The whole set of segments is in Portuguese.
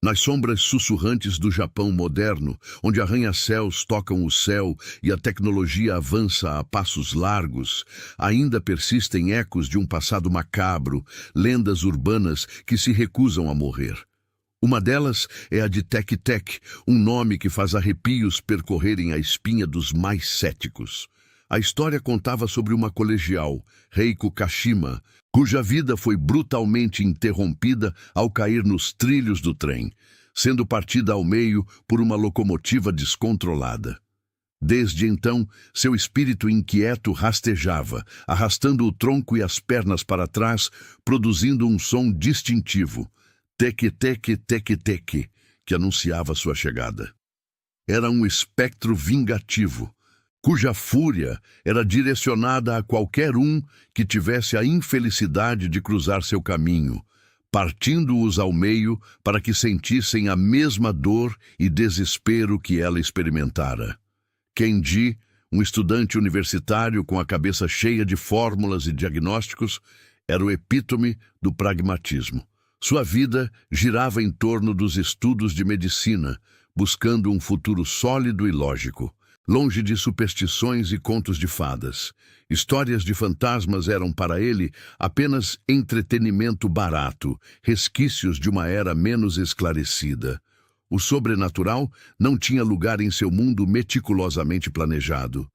Nas sombras sussurrantes do Japão moderno, onde arranha-céus tocam o céu e a tecnologia avança a passos largos, ainda persistem ecos de um passado macabro, lendas urbanas que se recusam a morrer. Uma delas é a de Tek-Tek, um nome que faz arrepios percorrerem a espinha dos mais céticos. A história contava sobre uma colegial, Reiko Kashima, cuja vida foi brutalmente interrompida ao cair nos trilhos do trem, sendo partida ao meio por uma locomotiva descontrolada. Desde então, seu espírito inquieto rastejava, arrastando o tronco e as pernas para trás, produzindo um som distintivo, tek-tek, tek-tek, que anunciava sua chegada. Era um espectro vingativo, cuja fúria era direcionada a qualquer um que tivesse a infelicidade de cruzar seu caminho, partindo-os ao meio para que sentissem a mesma dor e desespero que ela experimentara. Kenji, um estudante universitário com a cabeça cheia de fórmulas e diagnósticos, era o epítome do pragmatismo. Sua vida girava em torno dos estudos de medicina, buscando um futuro sólido e lógico. Longe de superstições e contos de fadas, histórias de fantasmas eram para ele apenas entretenimento barato, resquícios de uma era menos esclarecida. O sobrenatural não tinha lugar em seu mundo meticulosamente planejado.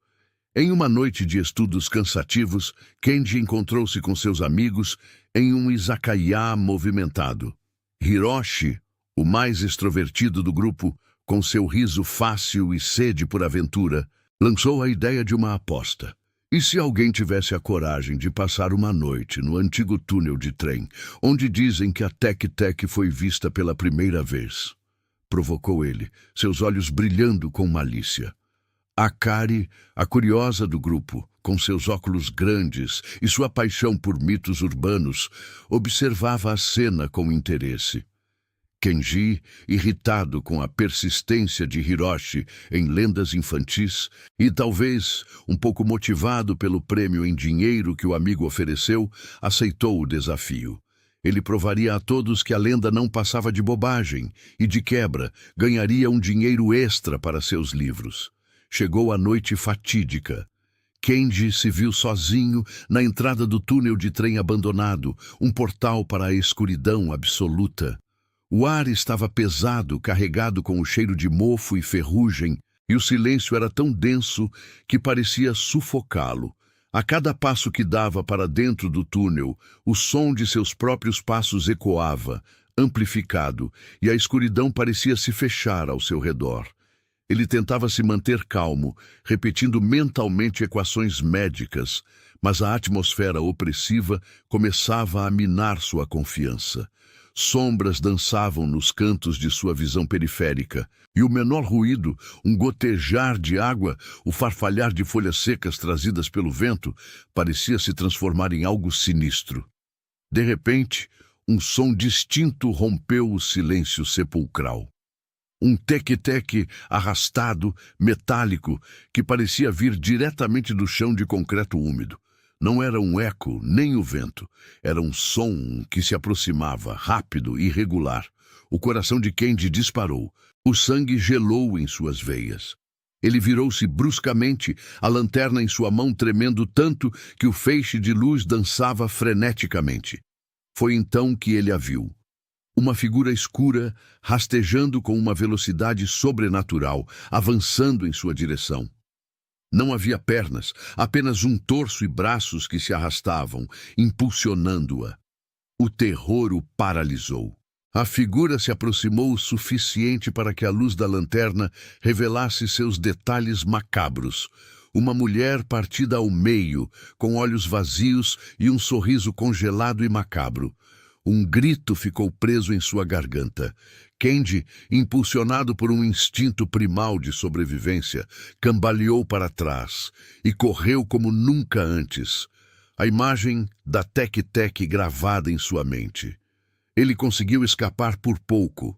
Em uma noite de estudos cansativos, Kenji encontrou-se com seus amigos em um izakaya movimentado. Hiroshi, o mais extrovertido do grupo, com seu riso fácil e sede por aventura, lançou a ideia de uma aposta. E se alguém tivesse a coragem de passar uma noite no antigo túnel de trem, onde dizem que a Tek-Tek foi vista pela primeira vez? Provocou ele, seus olhos brilhando com malícia. Akari, a curiosa do grupo, com seus óculos grandes e sua paixão por mitos urbanos, observava a cena com interesse. Kenji, irritado com a persistência de Hiroshi em lendas infantis e talvez um pouco motivado pelo prêmio em dinheiro que o amigo ofereceu, aceitou o desafio. Ele provaria a todos que a lenda não passava de bobagem e, de quebra, ganharia um dinheiro extra para seus livros. Chegou a noite fatídica. Kenji se viu sozinho na entrada do túnel de trem abandonado, um portal para a escuridão absoluta. O ar estava pesado, carregado com o cheiro de mofo e ferrugem, e o silêncio era tão denso que parecia sufocá-lo. A cada passo que dava para dentro do túnel, o som de seus próprios passos ecoava, amplificado, e a escuridão parecia se fechar ao seu redor. Ele tentava se manter calmo, repetindo mentalmente equações médicas, mas a atmosfera opressiva começava a minar sua confiança. Sombras dançavam nos cantos de sua visão periférica, e o menor ruído, um gotejar de água, o farfalhar de folhas secas trazidas pelo vento, parecia se transformar em algo sinistro. De repente, um som distinto rompeu o silêncio sepulcral. Um tek-tek arrastado, metálico, que parecia vir diretamente do chão de concreto úmido. Não era um eco, nem o vento. Era um som que se aproximava, rápido e regular. O coração de Kenji disparou. O sangue gelou em suas veias. Ele virou-se bruscamente, a lanterna em sua mão tremendo tanto que o feixe de luz dançava freneticamente. Foi então que ele a viu. Uma figura escura, rastejando com uma velocidade sobrenatural, avançando em sua direção. Não havia pernas, apenas um torso e braços que se arrastavam, impulsionando-a. O terror o paralisou. A figura se aproximou o suficiente para que a luz da lanterna revelasse seus detalhes macabros. Uma mulher partida ao meio, com olhos vazios e um sorriso congelado e macabro. Um grito ficou preso em sua garganta. Kenji, impulsionado por um instinto primal de sobrevivência, cambaleou para trás e correu como nunca antes. A imagem da Tek-Tek gravada em sua mente. Ele conseguiu escapar por pouco,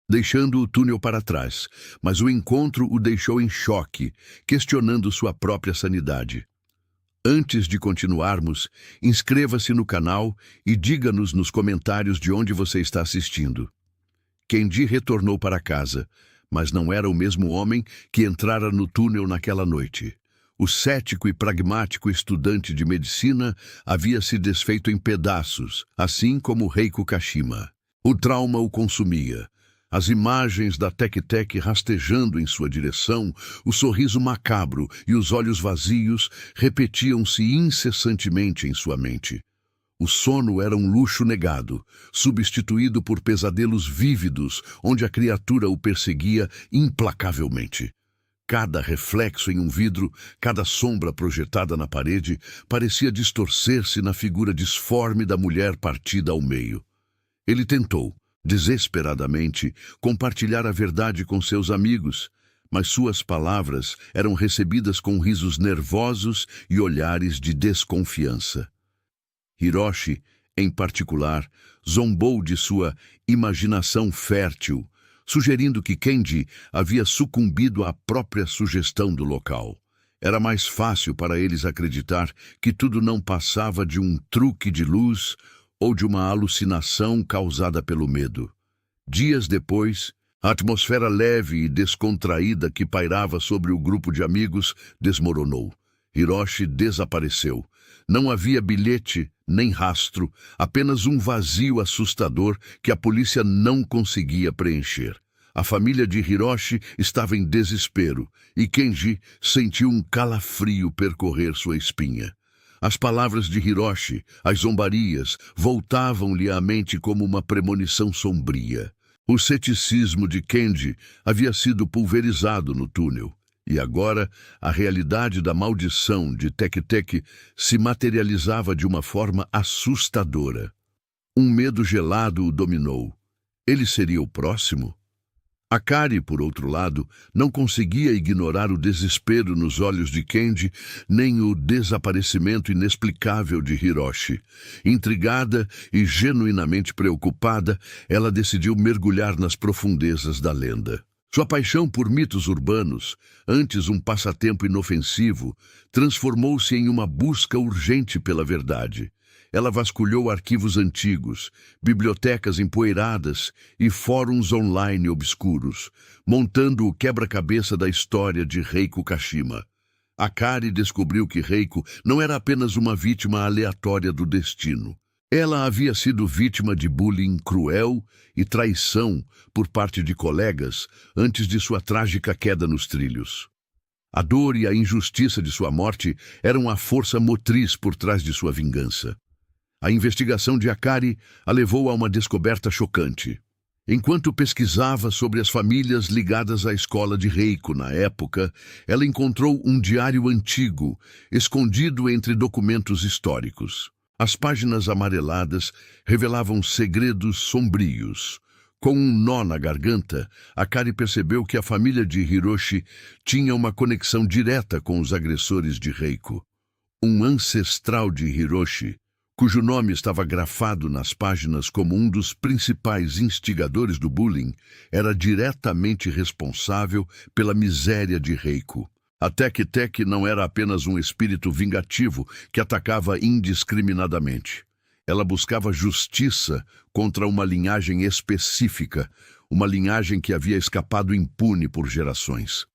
deixando o túnel para trás, mas o encontro o deixou em choque, questionando sua própria sanidade. Antes de continuarmos, inscreva-se no canal e diga-nos nos comentários de onde você está assistindo. Kenji retornou para casa, mas não era o mesmo homem que entrara no túnel naquela noite. O cético e pragmático estudante de medicina havia se desfeito em pedaços, assim como Reiko Kashima. O trauma o consumia. As imagens da Tec-Tec rastejando em sua direção, o sorriso macabro e os olhos vazios repetiam-se incessantemente em sua mente. O sono era um luxo negado, substituído por pesadelos vívidos, onde a criatura o perseguia implacavelmente. Cada reflexo em um vidro, cada sombra projetada na parede, parecia distorcer-se na figura disforme da mulher partida ao meio. Ele tentou, desesperadamente, compartilhar a verdade com seus amigos, mas suas palavras eram recebidas com risos nervosos e olhares de desconfiança. Hiroshi, em particular, zombou de sua imaginação fértil, sugerindo que Kenji havia sucumbido à própria sugestão do local. Era mais fácil para eles acreditar que tudo não passava de um truque de luz ou de uma alucinação causada pelo medo. Dias depois, a atmosfera leve e descontraída que pairava sobre o grupo de amigos desmoronou. Hiroshi desapareceu. Não havia bilhete, nem rastro, apenas um vazio assustador que a polícia não conseguia preencher. A família de Hiroshi estava em desespero e Kenji sentiu um calafrio percorrer sua espinha. As palavras de Hiroshi, as zombarias, voltavam-lhe à mente como uma premonição sombria. O ceticismo de Kenji havia sido pulverizado no túnel. E agora, a realidade da maldição de Tec-Tec se materializava de uma forma assustadora. Um medo gelado o dominou. Ele seria o próximo? Akari, por outro lado, não conseguia ignorar o desespero nos olhos de Kenji, nem o desaparecimento inexplicável de Hiroshi. Intrigada e genuinamente preocupada, ela decidiu mergulhar nas profundezas da lenda. Sua paixão por mitos urbanos, antes um passatempo inofensivo, transformou-se em uma busca urgente pela verdade. Ela vasculhou arquivos antigos, bibliotecas empoeiradas e fóruns online obscuros, montando o quebra-cabeça da história de Reiko Kashima. Akari descobriu que Reiko não era apenas uma vítima aleatória do destino. Ela havia sido vítima de bullying cruel e traição por parte de colegas antes de sua trágica queda nos trilhos. A dor e a injustiça de sua morte eram a força motriz por trás de sua vingança. A investigação de Akari a levou a uma descoberta chocante. Enquanto pesquisava sobre as famílias ligadas à escola de Reiko na época, ela encontrou um diário antigo, escondido entre documentos históricos. As páginas amareladas revelavam segredos sombrios. Com um nó na garganta, Akari percebeu que a família de Hiroshi tinha uma conexão direta com os agressores de Reiko. Um ancestral de Hiroshi, cujo nome estava grafado nas páginas como um dos principais instigadores do bullying, era diretamente responsável pela miséria de Reiko. A Tec-Tec não era apenas um espírito vingativo que atacava indiscriminadamente. Ela buscava justiça contra uma linhagem específica, uma linhagem que havia escapado impune por gerações.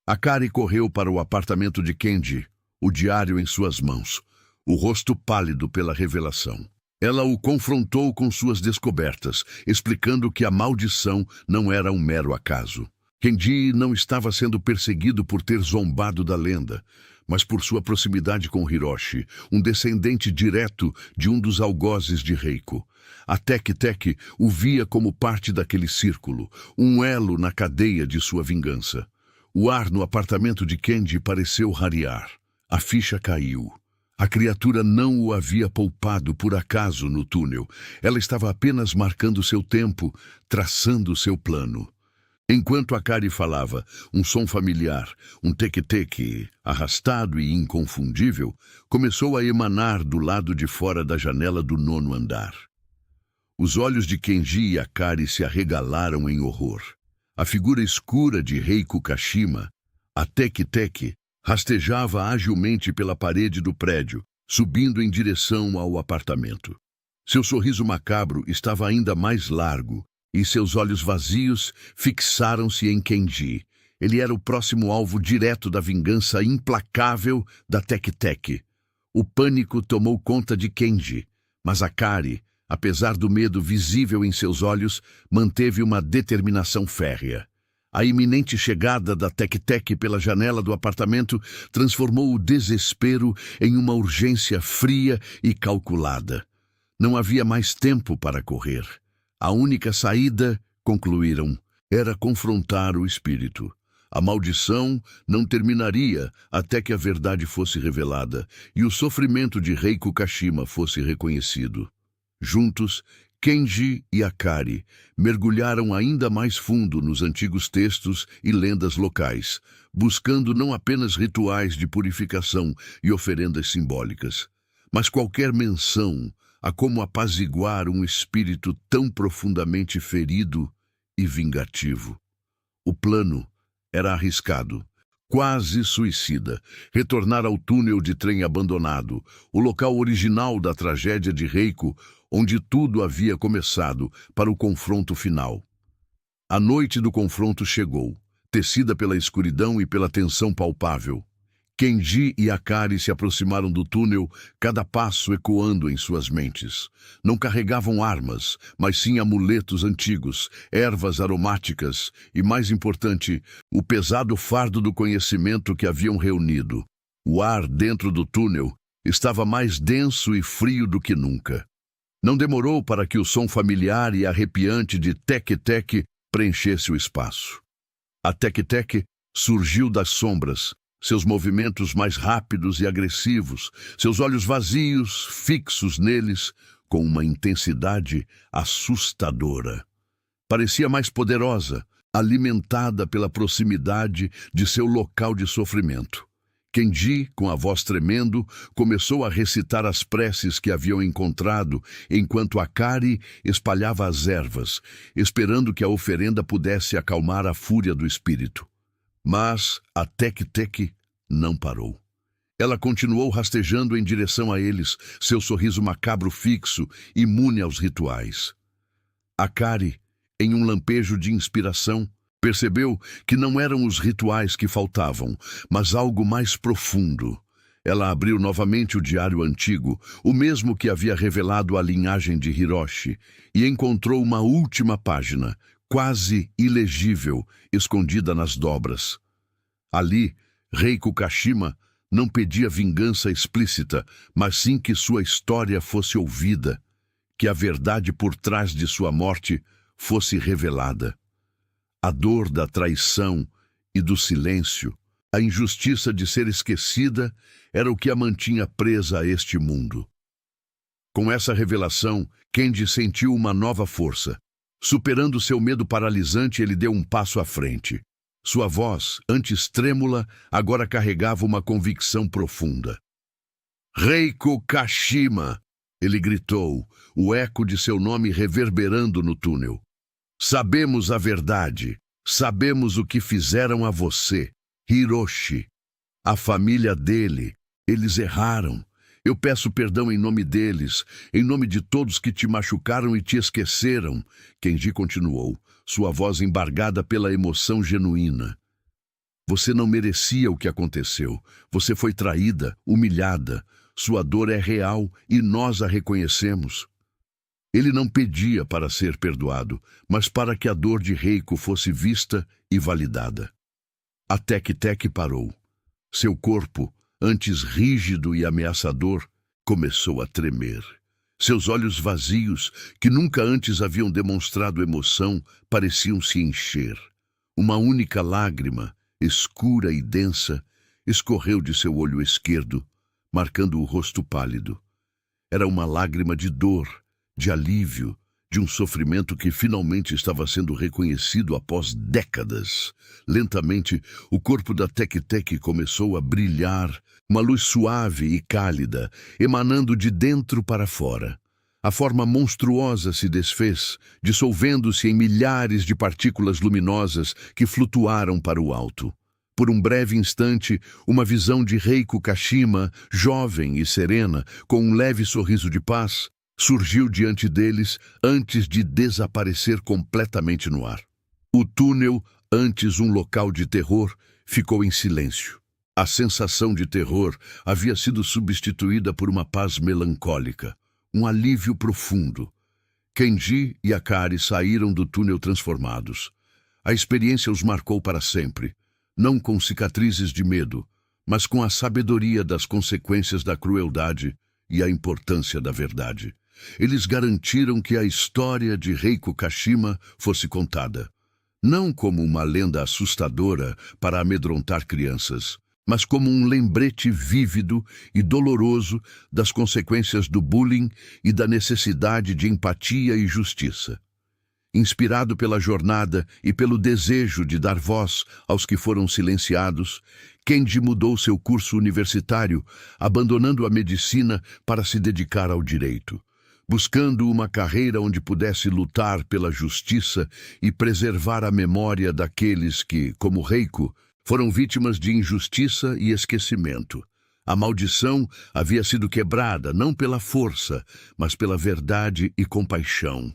Akari correu para o apartamento de Kenji, o diário em suas mãos, o rosto pálido pela revelação. Ela o confrontou com suas descobertas, explicando que a maldição não era um mero acaso. Kenji não estava sendo perseguido por ter zombado da lenda, mas por sua proximidade com Hiroshi, um descendente direto de um dos algozes de Reiko. A Tec-Tec o via como parte daquele círculo, um elo na cadeia de sua vingança. O ar no apartamento de Kenji pareceu rarear. A ficha caiu. A criatura não o havia poupado por acaso no túnel. Ela estava apenas marcando seu tempo, traçando seu plano. Enquanto Akari falava, um som familiar, um tec-tec, arrastado e inconfundível, começou a emanar do lado de fora da janela do 9º andar. Os olhos de Kenji e Akari se arregalaram em horror. A figura escura de Reiko Kashima, a Tec-Tec, rastejava agilmente pela parede do prédio, subindo em direção ao apartamento. Seu sorriso macabro estava ainda mais largo, e seus olhos vazios fixaram-se em Kenji. Ele era o próximo alvo direto da vingança implacável da Tec-Tec. O pânico tomou conta de Kenji, mas Akari, apesar do medo visível em seus olhos, manteve uma determinação férrea. A iminente chegada da Tec-Tec pela janela do apartamento transformou o desespero em uma urgência fria e calculada. Não havia mais tempo para correr. A única saída, concluíram, era confrontar o espírito. A maldição não terminaria até que a verdade fosse revelada e o sofrimento de Reiko Kashima fosse reconhecido. Juntos, Kenji e Akari mergulharam ainda mais fundo nos antigos textos e lendas locais, buscando não apenas rituais de purificação e oferendas simbólicas, mas qualquer menção a como apaziguar um espírito tão profundamente ferido e vingativo. O plano era arriscado, quase suicida, retornar ao túnel de trem abandonado, o local original da tragédia de Reiko, onde tudo havia começado, para o confronto final. A noite do confronto chegou, tecida pela escuridão e pela tensão palpável. Kenji e Akari se aproximaram do túnel, cada passo ecoando em suas mentes. Não carregavam armas, mas sim amuletos antigos, ervas aromáticas e, mais importante, o pesado fardo do conhecimento que haviam reunido. O ar dentro do túnel estava mais denso e frio do que nunca. Não demorou para que o som familiar e arrepiante de Tec-Tec preenchesse o espaço. A Tec-Tec surgiu das sombras, seus movimentos mais rápidos e agressivos, seus olhos vazios, fixos neles, com uma intensidade assustadora. Parecia mais poderosa, alimentada pela proximidade de seu local de sofrimento. Kenji, com a voz tremendo, começou a recitar as preces que haviam encontrado, enquanto Akari espalhava as ervas, esperando que a oferenda pudesse acalmar a fúria do espírito. Mas a Tec-Tec não parou. Ela continuou rastejando em direção a eles, seu sorriso macabro fixo, imune aos rituais. Akari, em um lampejo de inspiração, percebeu que não eram os rituais que faltavam, mas algo mais profundo. Ela abriu novamente o diário antigo, o mesmo que havia revelado a linhagem de Hiroshi, e encontrou uma última página, quase ilegível, escondida nas dobras. Ali, Reiko Kashima não pedia vingança explícita, mas sim que sua história fosse ouvida, que a verdade por trás de sua morte fosse revelada. A dor da traição e do silêncio, a injustiça de ser esquecida, era o que a mantinha presa a este mundo. Com essa revelação, Kenji sentiu uma nova força. Superando seu medo paralisante, ele deu um passo à frente. Sua voz, antes trêmula, agora carregava uma convicção profunda. Reiko Kashima! Ele gritou, o eco de seu nome reverberando no túnel. Sabemos a verdade. Sabemos o que fizeram a você, Hiroshi. A família dele. Eles erraram. Eu peço perdão em nome deles, em nome de todos que te machucaram e te esqueceram. Kenji continuou, sua voz embargada pela emoção genuína. Você não merecia o que aconteceu. Você foi traída, humilhada. Sua dor é real e nós a reconhecemos. Ele não pedia para ser perdoado, mas para que a dor de Reiko fosse vista e validada. A Tec-Tec parou. Seu corpo, antes rígido e ameaçador, começou a tremer. Seus olhos vazios, que nunca antes haviam demonstrado emoção, pareciam se encher. Uma única lágrima, escura e densa, escorreu de seu olho esquerdo, marcando o rosto pálido. Era uma lágrima de dor, de alívio, de um sofrimento que finalmente estava sendo reconhecido após décadas. Lentamente, o corpo da Tec-Tec começou a brilhar, uma luz suave e cálida, emanando de dentro para fora. A forma monstruosa se desfez, dissolvendo-se em milhares de partículas luminosas que flutuaram para o alto. Por um breve instante, uma visão de Reiko Kashima, jovem e serena, com um leve sorriso de paz, surgiu diante deles antes de desaparecer completamente no ar. O túnel, antes um local de terror, ficou em silêncio. A sensação de terror havia sido substituída por uma paz melancólica, um alívio profundo. Kenji e Akari saíram do túnel transformados. A experiência os marcou para sempre, não com cicatrizes de medo, mas com a sabedoria das consequências da crueldade e a importância da verdade. Eles garantiram que a história de Reiko Kashima fosse contada, não como uma lenda assustadora para amedrontar crianças, mas como um lembrete vívido e doloroso das consequências do bullying e da necessidade de empatia e justiça. Inspirado pela jornada e pelo desejo de dar voz aos que foram silenciados, Kenji mudou seu curso universitário, abandonando a medicina para se dedicar ao direito, buscando uma carreira onde pudesse lutar pela justiça e preservar a memória daqueles que, como Reiko, foram vítimas de injustiça e esquecimento. A maldição havia sido quebrada não pela força, mas pela verdade e compaixão.